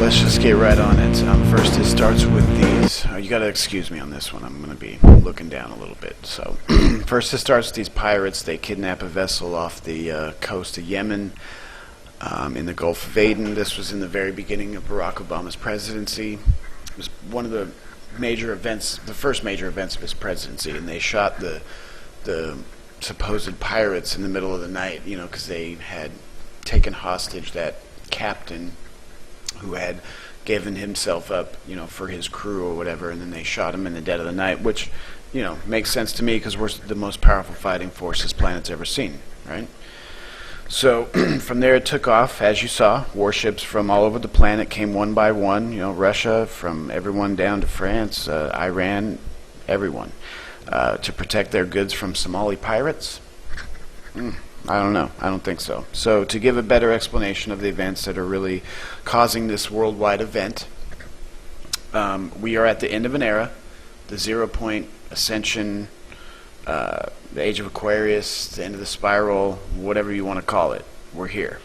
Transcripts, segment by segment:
let's just get right on it. First, it starts with these. You got to excuse me on this one. I'm going to be looking down a little bit. So, first, it starts with these pirates. They kidnap a vessel off the coast of Yemen in the Gulf of Aden. This was in the very beginning of Barack Obama's presidency. It was one of the major events, the first major events of his presidency, and they shot the supposed pirates in the middle of the night, you know, because they had taken hostage that captain who had given himself up, you know, for his crew or whatever, and then they shot him in the dead of the night, which, you know, makes sense to me because we're the most powerful fighting force this planet's ever seen, right? So from there it took off, as you saw. Warships from all over the planet came one by one, you know, Russia, from everyone down to France, Iran, everyone, to protect their goods from Somali pirates. I don't know. I don't think so. So to give a better explanation of the events that are really causing this worldwide event, we are at the end of an era, the 0 point ascension, the age of Aquarius, the end of the spiral, whatever you want to call it. We're here.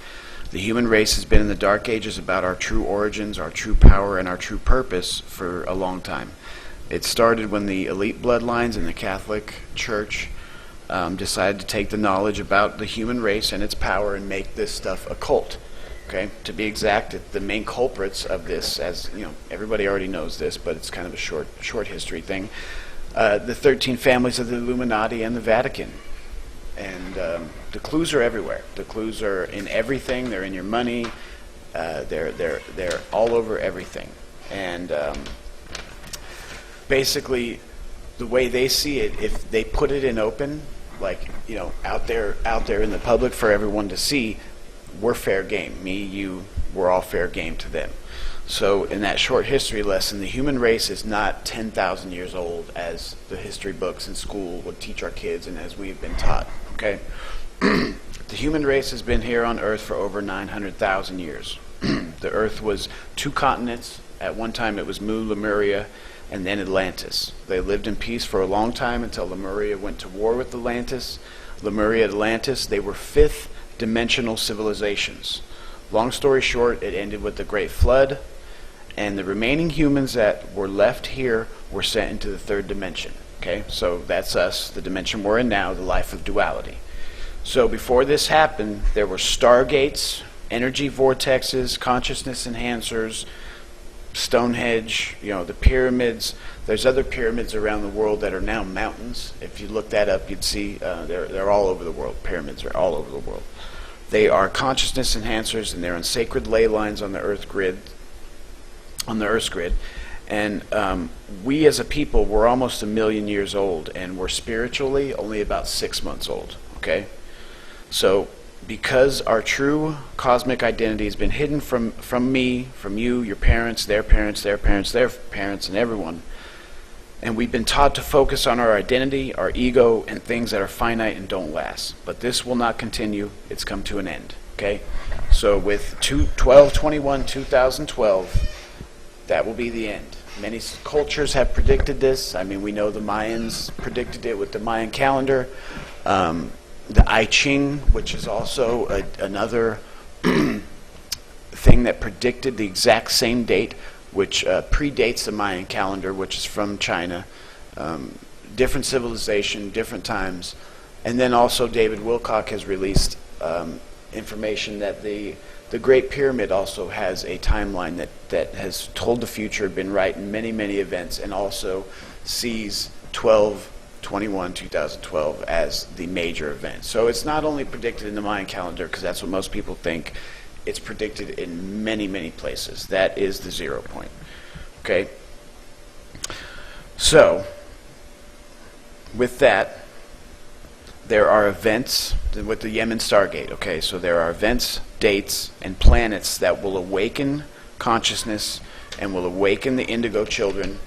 The human race has been in the dark ages about our true origins, our true power, and our true purpose for a long time. It started when the elite bloodlines in the Catholic Church decided to take the knowledge about the human race and its power and make this stuff a cult. Okay, to be exact, the main culprits of this, as you know, everybody already knows this, but it's kind of a short history thing. The 13 families of the Illuminati and the Vatican, and the clues are everywhere. The clues are in everything. They're in your money. They're all over everything, and basically, the way they see it, if they put it in open, like, you know, out there in the public for everyone to see, we're fair game. Me, you, we're all fair game to them. So in that short history lesson, the human race is not 10,000 years old as the history books in school would teach our kids and as we've been taught. Okay, the human race has been here on Earth for over 900,000 years. The Earth was 2 continents. At one time, it was Mu, Lemuria, and then Atlantis. They lived in peace for a long time until Lemuria went to war with Atlantis. Lemuria and Atlantis, they were 5th dimensional civilizations. Long story short, it ended with the Great Flood, and the remaining humans that were left here were sent into the 3rd dimension. Okay, so that's us, the dimension we're in now, the life of duality. So before this happened, there were stargates, energy vortexes, consciousness enhancers, Stonehenge, you know, the pyramids. There's other pyramids around the world that are now mountains. If you look that up, you'd see they're all over the world. Pyramids are all over the world. They are consciousness enhancers, and they're on sacred ley lines on the Earth's grid. And we as a people, we're almost 1 million years old, and we're spiritually only about 6 months old. Okay, so because our true cosmic identity has been hidden from me, from you, your parents, their parents, their parents, their parents, and everyone, and we've been taught to focus on our identity, our ego, and things that are finite and don't last. But this will not continue. It's come to an end. Okay? So with 12/21/2012, that will be the end. Many cultures have predicted this. I mean, we know the Mayans predicted it with the Mayan calendar. The I Ching, which is also another thing that predicted the exact same date, which predates the Mayan calendar, which is from China. Different civilization, different times. And then also David Wilcock has released information that the Great Pyramid also has a timeline that has told the future, been right in many, many events, and also sees 12/21/2012 as the major event. So it's not only predicted in the Mayan calendar, because that's what most people think, it's predicted in many, many places. That is the 0 point. Okay? So, with that, there are events with the Yemen Stargate. Okay, so there are events, dates, and planets that will awaken consciousness and will awaken the indigo children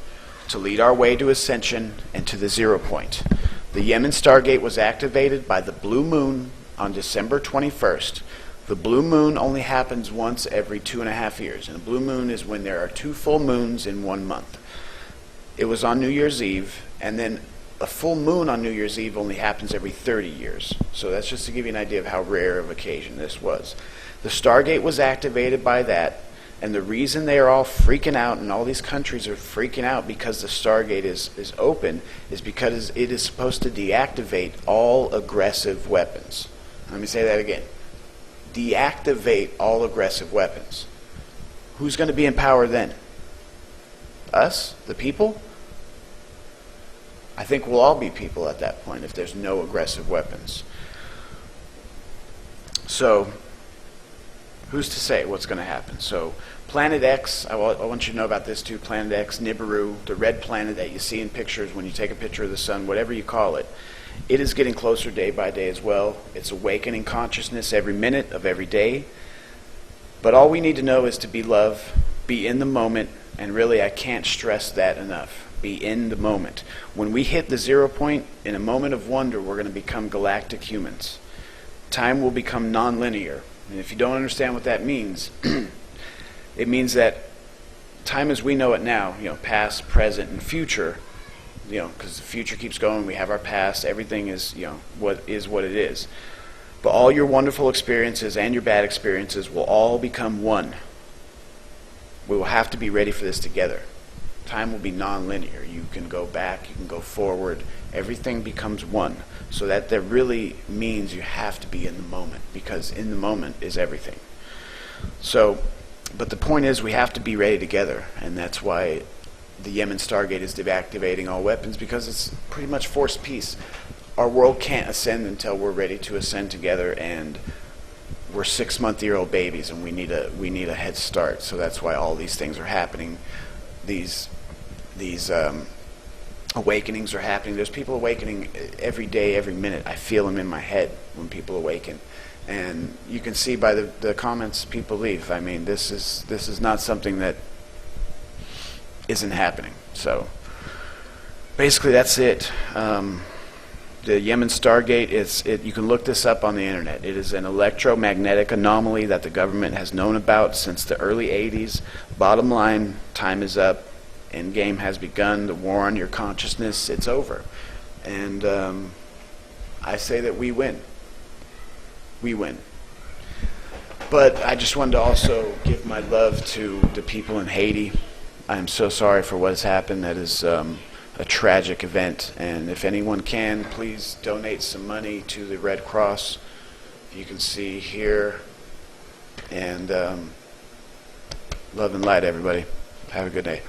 to lead our way to ascension and to the 0 point. The Yemen Stargate was activated by the blue moon on December 21st. The blue moon only happens once every 2.5 years, and the blue moon is when there are 2 full moons in 1 month. It was on New Year's Eve, and then a full moon on New Year's Eve only happens every 30 years. So that's just to give you an idea of how rare of occasion this was. The Stargate was activated by that, And the reason they are all freaking out, and all these countries are freaking out because the Stargate is open, is because it is supposed to deactivate all aggressive weapons. Let me say that again. Deactivate all aggressive weapons. Who's going to be in power then? Us? The people? I think we'll all be people at that point if there's no aggressive weapons. So, who's to say what's going to happen? So, Planet X, I want you to know about this too. Planet X, Nibiru, the red planet that you see in pictures when you take a picture of the sun, whatever you call it, it is getting closer day by day as well. It's awakening consciousness every minute of every day. But all we need to know is to be love, be in the moment, and really I can't stress that enough. Be in the moment. When we hit the 0 point, in a moment of wonder, we're going to become galactic humans. Time will become non-linear. And if you don't understand what that means, it means that time as we know it now, past, present, and future, because the future keeps going, we have our past, everything is, what it is. But all your wonderful experiences and your bad experiences will all become one. We will have to be ready for this together. Time will be non-linear. You can go back, you can go forward, everything becomes one. So that really means you have to be in the moment, because in the moment is everything. So, but the point is we have to be ready together, and that's why the Yemen Stargate is deactivating all weapons, because it's pretty much forced peace. Our world can't ascend until we're ready to ascend together, and we're 6-month-old babies, and we need a head start. So that's why all these things are happening. These awakenings are happening. There's people awakening every day, every minute. I feel them in my head when people awaken. And you can see by the comments people leave. I mean, this is not something that isn't happening. So basically that's it. The Yemen Stargate, you can look this up on the internet. It is an electromagnetic anomaly that the government has known about since the early 80s. Bottom line, time is up. Endgame has begun. The war on your consciousness, it's over. And I say that we win. We win. But I just wanted to also give my love to the people in Haiti. I am so sorry for what has happened. That is a tragic event. And if anyone can, please donate some money to the Red Cross. You can see here. And love and light, everybody. Have a good day.